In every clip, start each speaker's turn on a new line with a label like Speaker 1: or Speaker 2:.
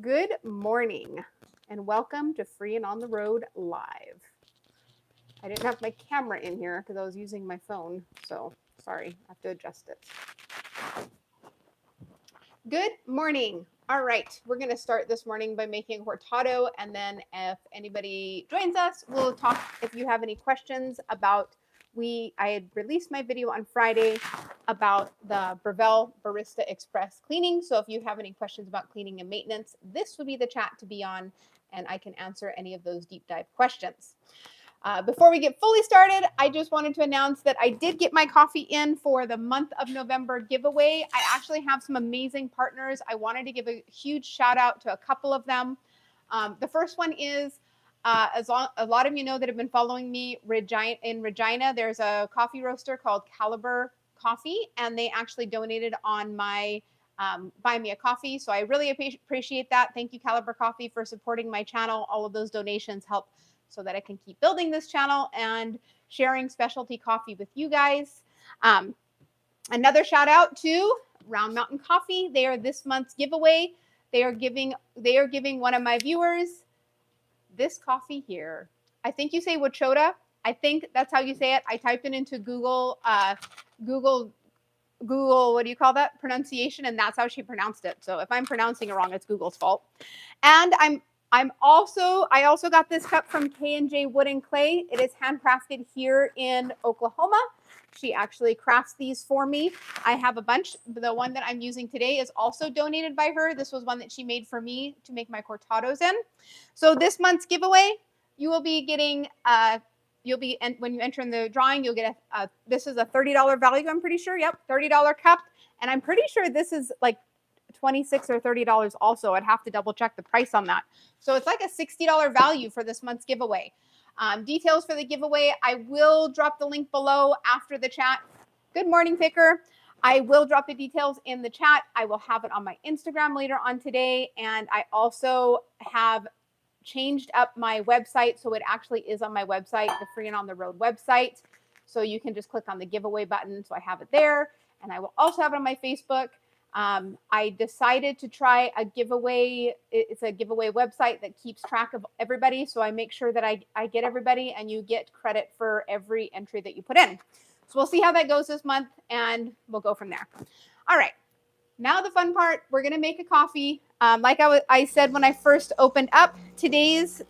Speaker 1: Good morning and welcome to Free and on the Road Live. I didn't have my camera in here because I was using my phone, so sorry, I have to adjust it. Good morning. All right, we're going to start this morning by making hortado, and then if anybody joins us, we'll talk if you have any questions about I had released my video on Friday about the Breville Barista Express cleaning. So if you have any questions about cleaning and maintenance, this would be the chat to be on, and I can answer any of those deep dive questions. Before we get fully started, I just wanted to announce that I did get my coffee in for the month of November giveaway. I actually have some amazing partners. I wanted to give a huge shout out to a couple of them. The first one is a lot of you know that have been following me in Regina. There's a coffee roaster called Caliber Coffee, and they actually donated on my buy me a coffee. So I really appreciate that. Thank you, Caliber Coffee, for supporting my channel. All of those donations help so that I can keep building this channel and sharing specialty coffee with you guys. Another shout out to Round Mountain Coffee. They are this month's giveaway. They are giving one of my viewers this coffee here. I think you say Wachota. I think that's how you say it. I typed it into Google, what do you call that? Pronunciation, and that's how she pronounced it. So if I'm pronouncing it wrong, it's Google's fault. And I also got this cup from K&J Wood and Clay. It is handcrafted here in Oklahoma. She actually crafts these for me. I have a bunch. The one that I'm using today is also donated by her. This was one that she made for me to make my cortados in. So this month's giveaway, you will be getting when you enter in the drawing, you'll get this is a $30 value, I'm pretty sure. Yep, $30 cup. And I'm pretty sure this is like $26 or $30 also. I'd have to double check the price on that. So it's like a $60 value for this month's giveaway. Details for the giveaway, I will drop the link below after the chat. Good morning, Picker. I will drop the details in the chat. I will have it on my Instagram later on today. And I also have changed up my website. So it actually is on my website, the Free and on the Road website. So you can just click on the giveaway button. So I have it there. And I will also have it on my Facebook. I decided to try a giveaway. It's a giveaway website that keeps track of everybody. So I make sure that I get everybody and you get credit for every entry that you put in. So we'll see how that goes this month and we'll go from there. All right. Now the fun part, we're going to make a coffee. Like I said when I first opened up, today's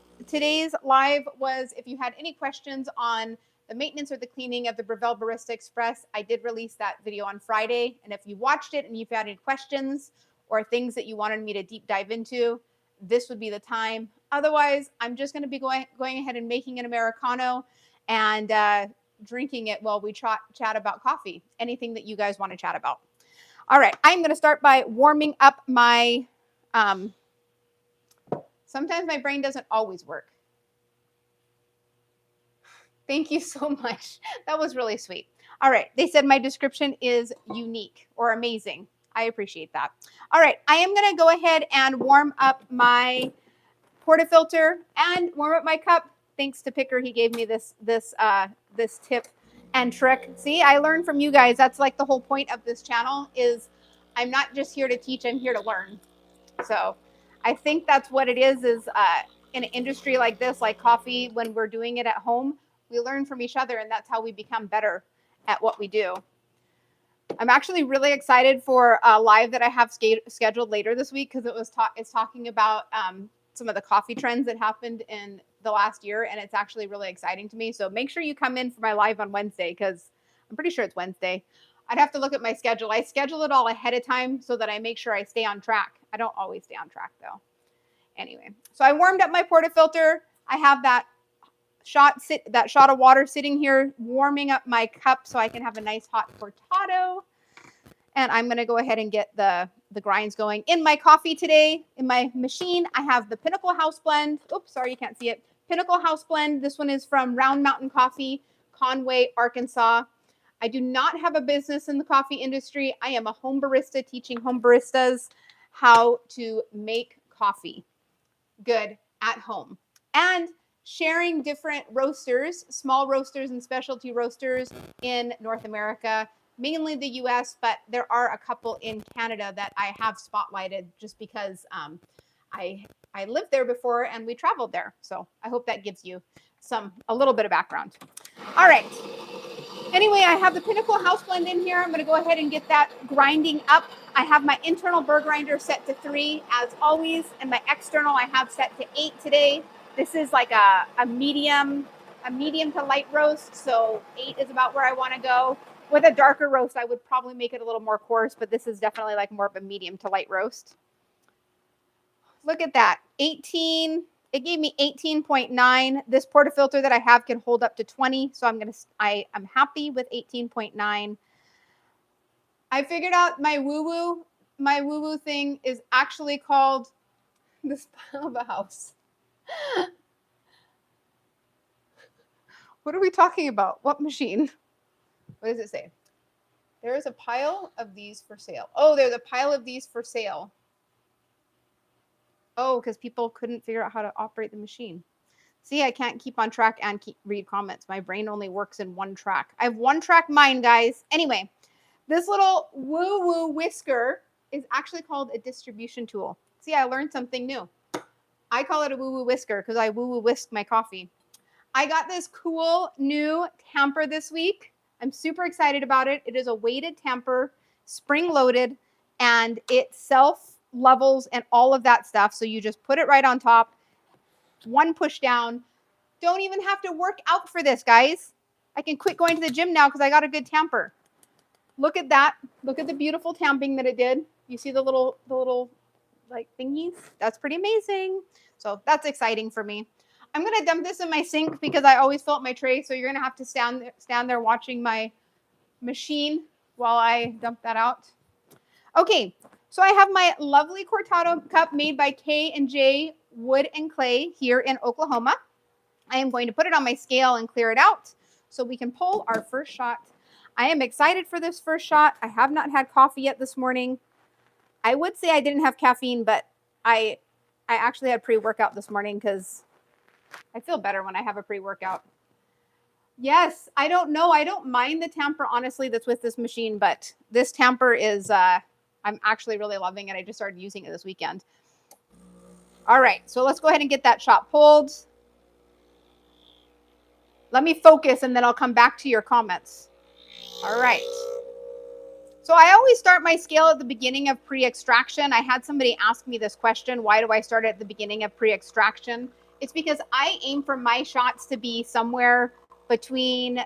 Speaker 1: live was if you had any questions on the maintenance or the cleaning of the Breville Barista Express, I did release that video on Friday. And if you watched it and you've had any questions or things that you wanted me to deep dive into, this would be the time. Otherwise, I'm just going to be going ahead and making an Americano and drinking it while we chat about coffee, anything that you guys want to chat about. All right, I'm going to start by warming up my, sometimes my brain doesn't always work. Thank you so much. That was really sweet. All right, they said my description is unique or amazing. I appreciate that. All right, I am going to go ahead and warm up my portafilter and warm up my cup. Thanks to Picker, he gave me this tip and trick. See, I learned from you guys. That's like the whole point of this channel is I'm not just here to teach, I'm here to learn. So I think that's what it is in an industry like this, like coffee, when we're doing it at home, we learn from each other and that's how we become better at what we do. I'm actually really excited for a live that I have scheduled later this week because it's talking about some of the coffee trends that happened in the last year, and it's actually really exciting to me. So make sure you come in for my live on Wednesday because I'm pretty sure it's Wednesday. I'd have to look at my schedule. I schedule it all ahead of time so that I make sure I stay on track. I don't always stay on track though. Anyway, so I warmed up my portafilter. I have that shot of water sitting here warming up my cup so I can have a nice hot cortado. And I'm going to go ahead and get the grinds going. In my coffee today, in my machine, I have the Pinnacle House Blend. Oops, sorry, you can't see it. Pinnacle House Blend. This one is from Round Mountain Coffee, Conway, Arkansas. I do not have a business in the coffee industry. I am a home barista teaching home baristas how to make coffee good at home. And sharing different roasters, small roasters and specialty roasters in North America, mainly the US, but there are a couple in Canada that I have spotlighted just because I lived there before and we traveled there. So I hope that gives you a little bit of background. All right. Anyway, I have the Pinnacle House Blend in here. I'm going to go ahead and get that grinding up. I have my internal burr grinder set to 3 as always, and my external I have set to 8 today. This is like a medium to light roast, so 8 is about where I want to go. With a darker roast, I would probably make it a little more coarse, but this is definitely like more of a medium to light roast. Look at that, 18. It gave me 18.9. This portafilter that I have can hold up to 20, so I'm happy with 18.9. I figured out my woo-woo thing is actually called this pile of a house. What are we talking about? What machine? What does it say? There is a pile of these for sale. Oh, there's a pile of these for sale. Oh, because people couldn't figure out how to operate the machine. See, I can't keep on track and read comments. My brain only works in one track. I have one track mind, guys. Anyway, this little woo-woo whisker is actually called a distribution tool. See, I learned something new. I call it a woo-woo whisker because I woo-woo whisk my coffee. I got this cool new tamper this week. I'm super excited about it. It is a weighted tamper, spring-loaded, and it self-levels and all of that stuff. So you just put it right on top, one push down. Don't even have to work out for this, guys. I can quit going to the gym now because I got a good tamper. Look at that. Look at the beautiful tamping that it did. You see the little like thingies? That's pretty amazing. So that's exciting for me. I'm going to dump this in my sink because I always fill up my tray. So you're going to have to stand there watching my machine while I dump that out. Okay, so I have my lovely cortado cup made by K&J Wood and Clay here in Oklahoma. I am going to put it on my scale and clear it out so we can pull our first shot. I am excited for this first shot. I have not had coffee yet this morning. I would say I didn't have caffeine, but I actually had pre-workout this morning because I feel better when I have a pre-workout. Yes, I don't know. I don't mind the tamper, honestly, that's with this machine, but this tamper is, I'm actually really loving it. I just started using it this weekend. All right, so let's go ahead and get that shot pulled. Let me focus and then I'll come back to your comments. All right. So I always start my scale at the beginning of pre-extraction. I had somebody ask me this question, why do I start at the beginning of pre-extraction? It's because I aim for my shots to be somewhere between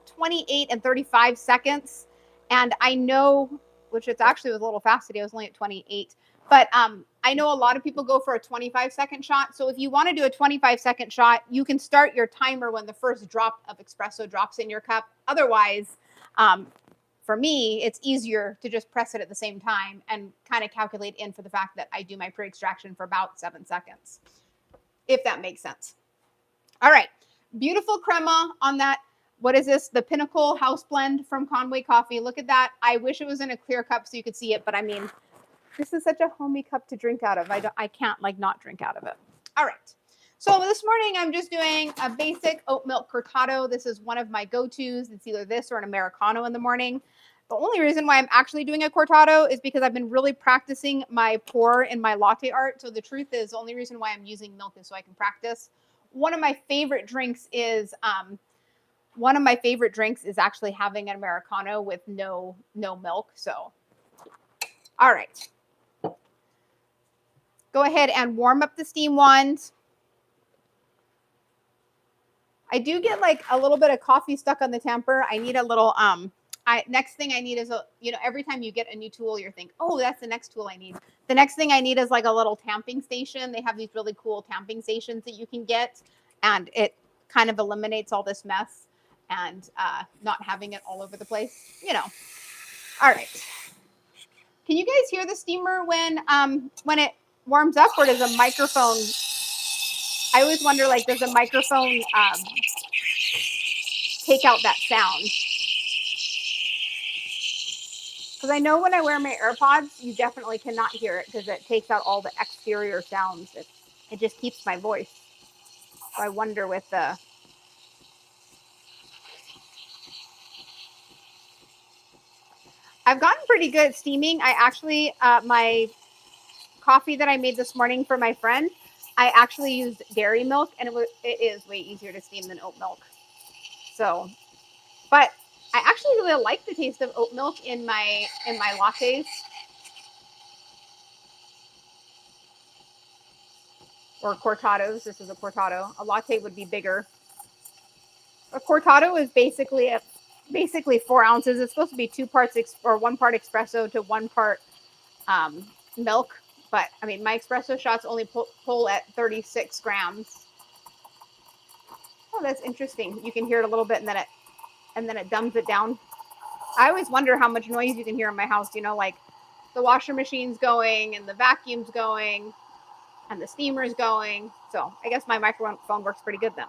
Speaker 1: 28 and 35 seconds. And I know, which it's actually was a little fast today, I was only at 28. But I know a lot of people go for a 25-second shot. So if you want to do a 25-second shot, you can start your timer when the first drop of espresso drops in your cup. Otherwise, for me, it's easier to just press it at the same time and kind of calculate in for the fact that I do my pre-extraction for about 7 seconds, if that makes sense. All right, beautiful crema on that. What is this? The Pinnacle House Blend from Conway Coffee. Look at that. I wish it was in a clear cup so you could see it, but I mean, this is such a homey cup to drink out of. I can't like not drink out of it. All right. So this morning I'm just doing a basic oat milk cortado. This is one of my go-tos. It's either this or an Americano in the morning. The only reason why I'm actually doing a cortado is because I've been really practicing my pour in my latte art. So the truth is, the only reason why I'm using milk is so I can practice. One of my favorite drinks is actually having an Americano with no milk. So, all right. Go ahead and warm up the steam wand. I do get like a little bit of coffee stuck on the tamper. I need a little, next thing I need is every time you get a new tool, you're thinking, oh, that's the next tool I need. The next thing I need is like a little tamping station. They have these really cool tamping stations that you can get, and it kind of eliminates all this mess and not having it all over the place, All right. Can you guys hear the steamer when it warms up, or does a microphone? I always wonder, like, does a microphone take out that sound? Because I know when I wear my AirPods, you definitely cannot hear it because it takes out all the exterior sounds. It just keeps my voice. So I wonder with the... I've gotten pretty good at steaming. I actually, my coffee that I made this morning for my friend, I actually used dairy milk, and it is way easier to steam than oat milk. So, but I actually really like the taste of oat milk in my lattes or cortados. This is a cortado. A latte would be bigger. A cortado is basically 4 ounces. It's supposed to be 2 parts or 1 part espresso to 1 part milk. But I mean, my espresso shots only pull at 36 grams. Oh, that's interesting. You can hear it a little bit, and then it dumbs it down. I always wonder how much noise you can hear in my house. You know, like the washer machine's going and the vacuum's going and the steamer's going. So I guess my microphone works pretty good then.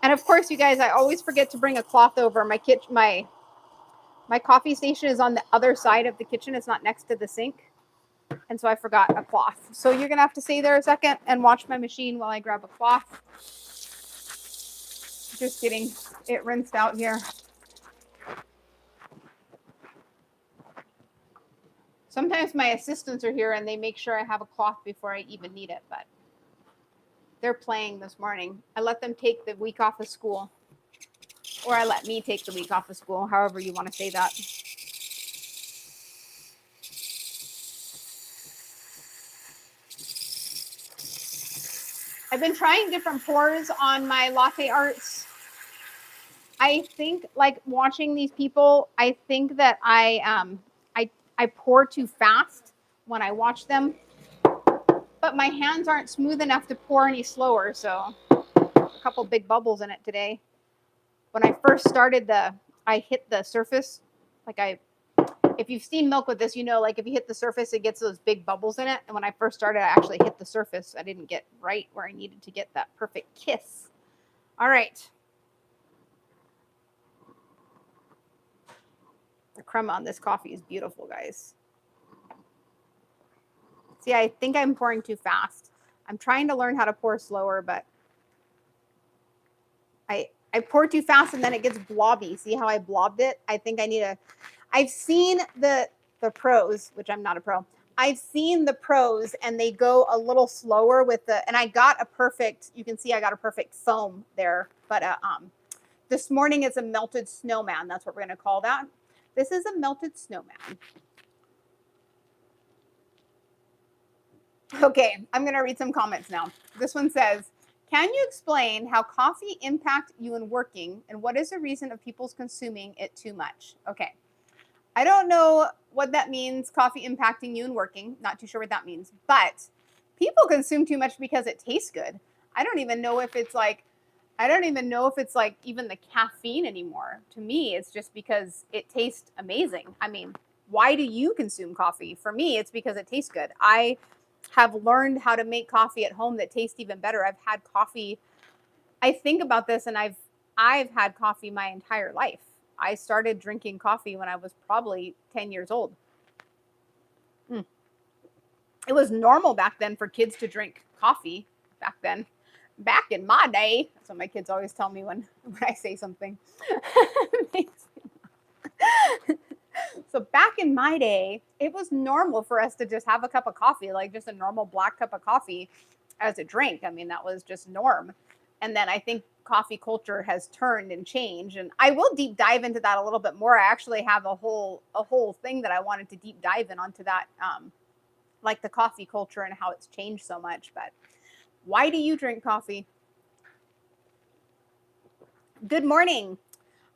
Speaker 1: And of course, you guys, I always forget to bring a cloth over. My coffee station is on the other side of the kitchen. It's not next to the sink. And so I forgot a cloth. So you're going to have to stay there a second and watch my machine while I grab a cloth. Just getting it rinsed out here. Sometimes my assistants are here and they make sure I have a cloth before I even need it, but they're playing this morning. I let them take the week off of school, or I let me take the week off of school, however you want to say that. I've been trying different pours on my latte arts. I think, like, watching these people, I think that I pour too fast when I watch them, but my hands aren't smooth enough to pour any slower. So a couple big bubbles in it today. When I first started I hit the surface. If you've seen milk with this, you know, like if you hit the surface, it gets those big bubbles in it. And when I first started, I actually hit the surface. I didn't get right where I needed to get that perfect kiss. All right. The crema on this coffee is beautiful, guys. See, I think I'm pouring too fast. I'm trying to learn how to pour slower, but I pour too fast and then it gets blobby. See how I blobbed it? I think I need I've seen the pros, which I'm not a pro. I've seen the pros and they go a little slower with and I got a perfect, you can see I got a perfect foam there, but this morning it's a melted snowman. That's what we're going to call that. This is a melted snowman. Okay, I'm going to read some comments now. This one says, can you explain how coffee impacts you in working and what is the reason of people's consuming it too much? Okay, I don't know what that means, coffee impacting you in working. Not too sure what that means, but people consume too much because it tastes good. I don't even know if it's like even the caffeine anymore. To me, it's just because it tastes amazing. I mean, why do you consume coffee? For me, it's because it tastes good. I have learned how to make coffee at home that tastes even better. I've had coffee. I think about this, and I've had coffee my entire life. I started drinking coffee when I was probably 10 years old. It was normal back then for kids to drink coffee back then. Back in my day, that's what my kids always tell me when I say something. So back in my day, it was normal for us to just have a cup of coffee, like just a normal black cup of coffee as a drink. I mean, that was just norm. And then I think coffee culture has turned and changed. And I will deep dive into that a little bit more. I actually have a whole thing that I wanted to deep dive in onto that, like the coffee culture and how it's changed so much. But why do you drink coffee? Good morning.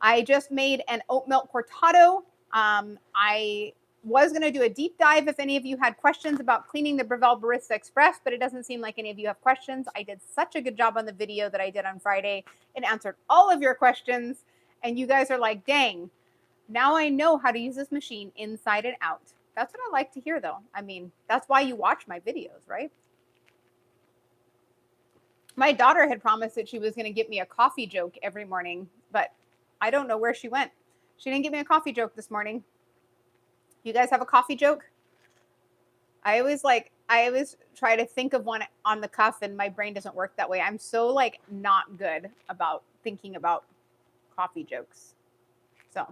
Speaker 1: I just made an oat milk cortado. I was going to do a deep dive if any of you had questions about cleaning the Breville Barista Express, but it doesn't seem like any of you have questions. I did such a good job on the video that I did on Friday. It answered all of your questions, and you guys are like, dang, now I know how to use this machine inside and out. That's what I like to hear, though. I mean, that's why you watch my videos, right? My daughter had promised that she was going to get me a coffee joke every morning, but I don't know where she went. She didn't give me a coffee joke this morning. You guys have a coffee joke? I always try to think of one on the cuff, and my brain doesn't work that way. I'm so like not good about thinking about coffee jokes. So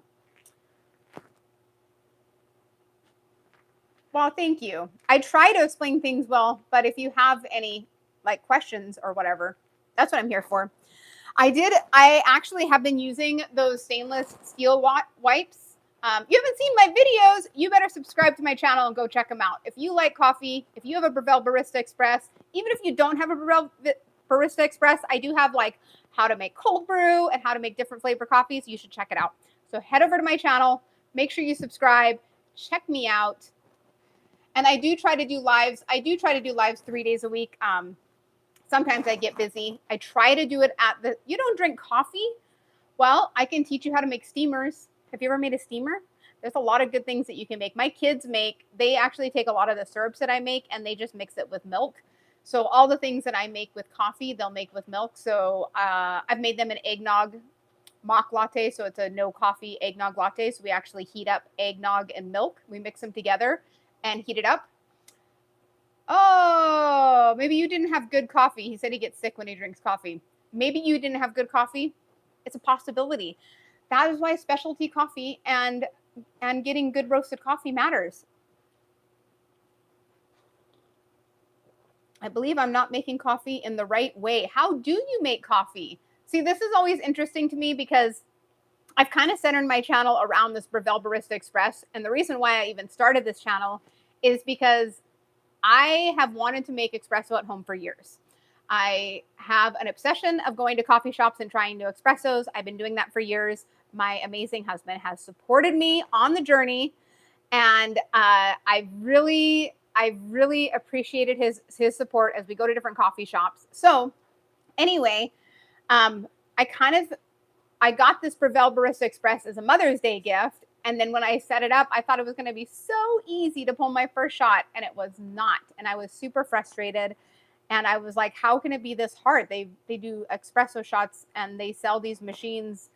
Speaker 1: Well, thank you. I try to explain things well, but if you have any like questions or whatever, that's what I'm here for. I actually have been using those stainless steel wipes. You haven't seen my videos, you better subscribe to my channel and go check them out. If you like coffee, if you have a Breville Barista Express, even if you don't have a Breville Barista Express, I do have like how to make cold brew and how to make different flavor coffees. You should check it out. So head over to my channel, make sure you subscribe, check me out. And I do try to do lives. I do try to do lives 3 days a week. Sometimes I get busy. I try to do it you don't drink coffee? Well, I can teach you how to make steamers. Have you ever made a steamer? There's a lot of good things that you can make. My kids they actually take a lot of the syrups that I make and they just mix it with milk. So all the things that I make with coffee, they'll make with milk. So I've made them an eggnog mock latte. So it's a no coffee eggnog latte. So we actually heat up eggnog and milk. We mix them together and heat it up. Oh, maybe you didn't have good coffee. He said he gets sick when he drinks coffee. Maybe you didn't have good coffee. It's a possibility. That is why specialty coffee and getting good roasted coffee matters. I believe I'm not making coffee in the right way. How do you make coffee? See, this is always interesting to me because I've kind of centered my channel around this Breville Barista Express. And the reason why I even started this channel is because I have wanted to make espresso at home for years. I have an obsession of going to coffee shops and trying new espressos. I've been doing that for years. My amazing husband has supported me on the journey, and I've really appreciated his support as we go to different coffee shops. So anyway, I got this Breville Barista Express as a Mother's Day gift. And then when I set it up, I thought it was going to be so easy to pull my first shot, and it was not. And I was super frustrated. And I was like, how can it be this hard? They do espresso shots and they sell these machines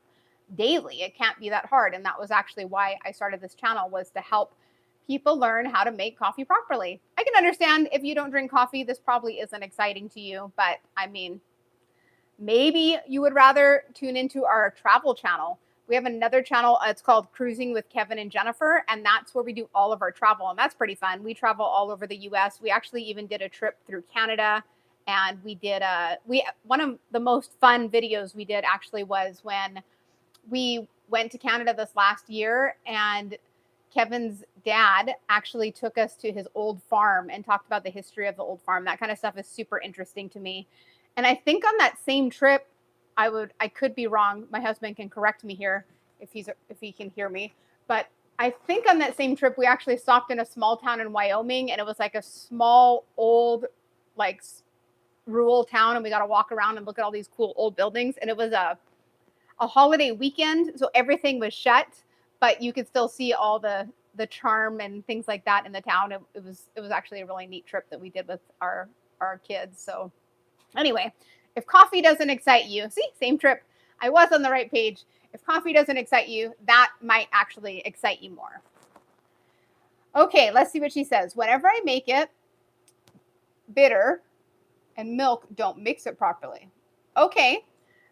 Speaker 1: daily. It can't be that hard. And that was actually why I started this channel, was to help people learn how to make coffee properly. I can understand if you don't drink coffee, this probably isn't exciting to you. But I mean, maybe you would rather tune into our travel channel. We have another channel. It's called Cruising with Kevin and Jennifer. And that's where we do all of our travel. And that's pretty fun. We travel all over the US. We actually even did a trip through Canada. And we did one of the most fun videos we did actually was when we went to Canada this last year, and Kevin's dad actually took us to his old farm and talked about the history of the old farm. That kind of stuff is super interesting to me. And I think on that same trip, I could be wrong. My husband can correct me here if he can hear me. But I think on that same trip, we actually stopped in a small town in Wyoming, and it was like a small old, like rural town. And we got to walk around and look at all these cool old buildings. And it was a holiday weekend. So everything was shut, but you could still see all the charm and things like that in the town. It was actually a really neat trip that we did with our kids. So anyway, if coffee doesn't excite you, see, same trip. I was on the right page. If coffee doesn't excite you, that might actually excite you more. Okay, let's see what she says. Whenever I make it bitter and milk don't mix it properly. Okay,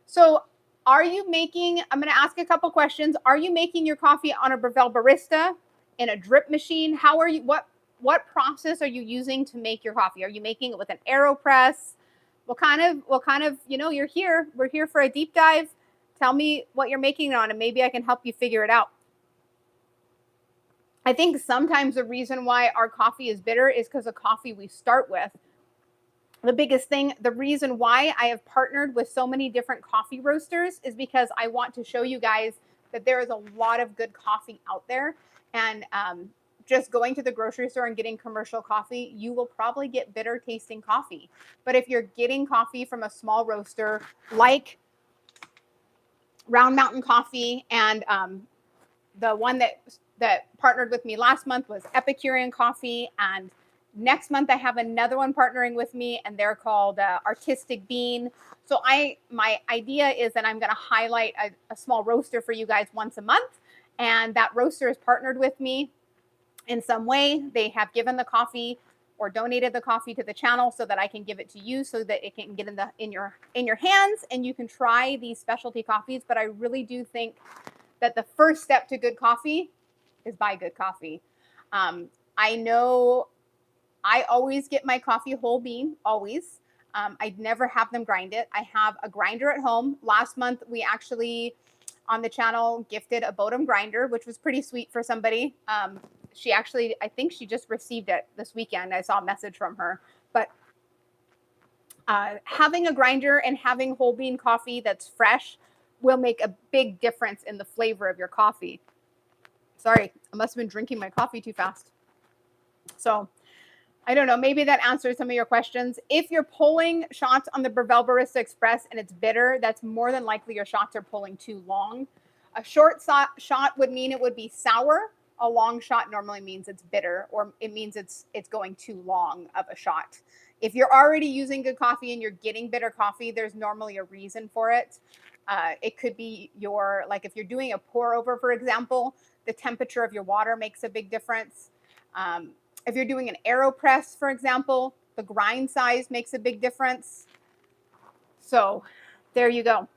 Speaker 1: so are you making, I'm going to ask a couple questions. Are you making your coffee on a Breville Barista in a drip machine? How are you, what process are you using to make your coffee? Are you making it with an AeroPress? What kind of, we're here for a deep dive. Tell me what you're making it on, and maybe I can help you figure it out. I think sometimes the reason why our coffee is bitter is because the coffee we start with. The biggest thing, the reason why I have partnered with so many different coffee roasters is because I want to show you guys that there is a lot of good coffee out there. And just going to the grocery store and getting commercial coffee, you will probably get bitter tasting coffee. But if you're getting coffee from a small roaster like Round Mountain Coffee, and the one that partnered with me last month was Epicurean Coffee, and next month I have another one partnering with me, and they're called Artistic Bean. So my idea is that I'm going to highlight a small roaster for you guys once a month, and that roaster is partnered with me in some way. They have given the coffee or donated the coffee to the channel so that I can give it to you, so that it can get in your hands and you can try these specialty coffees. But I really do think that the first step to good coffee is buy good coffee. I know I always get my coffee whole bean, always. I never have them grind it. I have a grinder at home. Last month, we actually, on the channel, gifted a Bodum grinder, which was pretty sweet for somebody. She actually, I think she just received it this weekend. I saw a message from her. But having a grinder and having whole bean coffee that's fresh will make a big difference in the flavor of your coffee. Sorry, I must have been drinking my coffee too fast. So I don't know. Maybe that answers some of your questions. If you're pulling shots on the Breville Barista Express and it's bitter, that's more than likely your shots are pulling too long. A short shot would mean it would be sour. A long shot normally means it's bitter, or it means it's going too long of a shot. If you're already using good coffee and you're getting bitter coffee, there's normally a reason for it. It could be like if you're doing a pour over, for example, the temperature of your water makes a big difference. If you're doing an AeroPress, for example, the grind size makes a big difference. So there you go.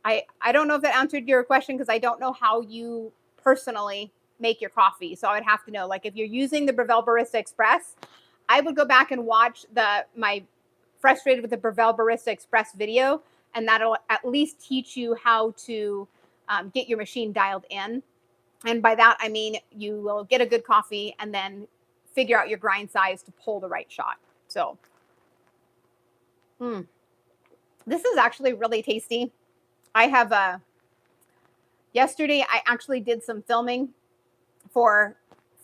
Speaker 1: I don't know if that answered your question because I don't know how you personally make your coffee. So I would have to know, like if you're using the Breville Barista Express, I would go back and watch my Frustrated with the Breville Barista Express video, and that'll at least teach you how to get your machine dialed in. And by that, I mean you will get a good coffee and then figure out your grind size to pull the right shot. So this is actually really tasty. I have yesterday I actually did some filming for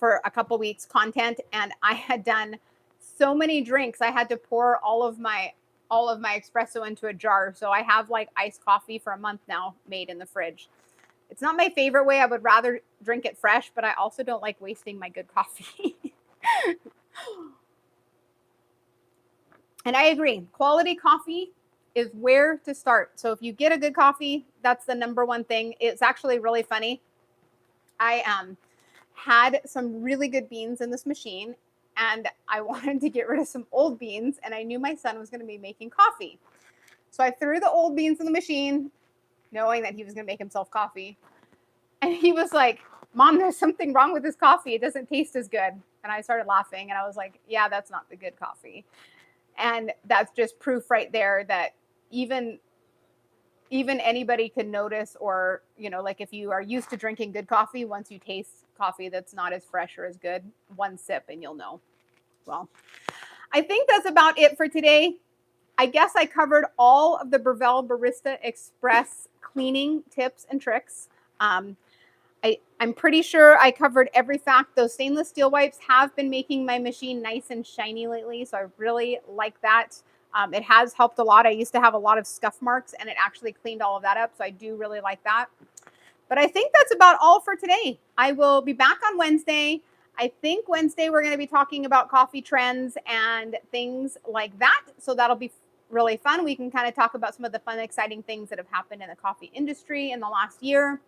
Speaker 1: a couple weeks content, and I had done so many drinks. I had to pour all of my espresso into a jar. So I have like iced coffee for a month now made in the fridge. It's not my favorite way. I would rather drink it fresh, but I also don't like wasting my good coffee. And I agree. Quality coffee is where to start. So if you get a good coffee, that's the number one thing. It's actually really funny. I had some really good beans in this machine, and I wanted to get rid of some old beans, and I knew my son was going to be making coffee. So I threw the old beans in the machine, knowing that he was going to make himself coffee. And he was like, "Mom, there's something wrong with this coffee. It doesn't taste as good." And I started laughing, and I was like, "Yeah, that's not the good coffee." And that's just proof right there that even anybody could notice, or, you know, like if you are used to drinking good coffee, once you taste coffee that's not as fresh or as good, one sip and you'll know. Well, I think that's about it for today. I guess I covered all of the Breville Barista Express cleaning tips and tricks. I'm pretty sure I covered every fact. Those stainless steel wipes have been making my machine nice and shiny lately, so I really like that. It has helped a lot. I used to have a lot of scuff marks, and it actually cleaned all of that up, so I do really like that. But I think that's about all for today. I will be back on Wednesday. I think Wednesday we're going to be talking about coffee trends and things like that, so that'll be really fun. We can kind of talk about some of the fun, exciting things that have happened in the coffee industry in the last year.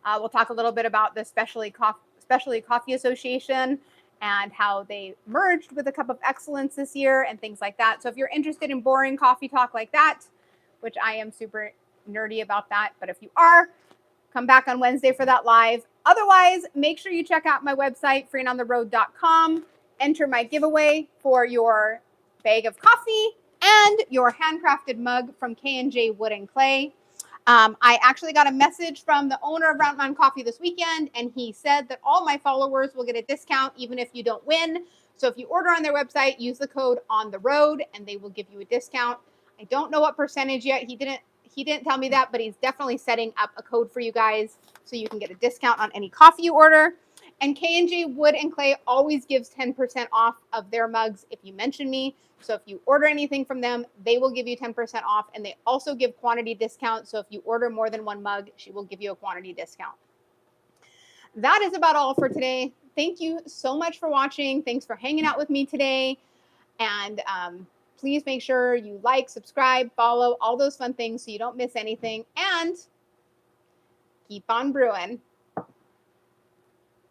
Speaker 1: We'll talk a little bit about the Specialty Coffee Association and how they merged with a Cup of Excellence this year and things like that. So if you're interested in boring coffee talk like that, which I am super nerdy about that, but if you are, come back on Wednesday for that live. Otherwise, make sure you check out my website, freeandontheroad.com. Enter my giveaway for your bag of coffee and your handcrafted mug from K&J Wood and Clay. I actually got a message from the owner of Round Mountain Coffee this weekend, and he said that all my followers will get a discount even if you don't win. So if you order on their website, use the code on the road, and they will give you a discount. I don't know what percentage yet. He didn't tell me that, but he's definitely setting up a code for you guys so you can get a discount on any coffee you order. And K&J Wood and Clay always gives 10% off of their mugs if you mention me. So if you order anything from them, they will give you 10% off, and they also give quantity discounts. So if you order more than one mug, she will give you a quantity discount. That is about all for today. Thank you so much for watching. Thanks for hanging out with me today. And please make sure you like, subscribe, follow, all those fun things so you don't miss anything. And keep on brewing.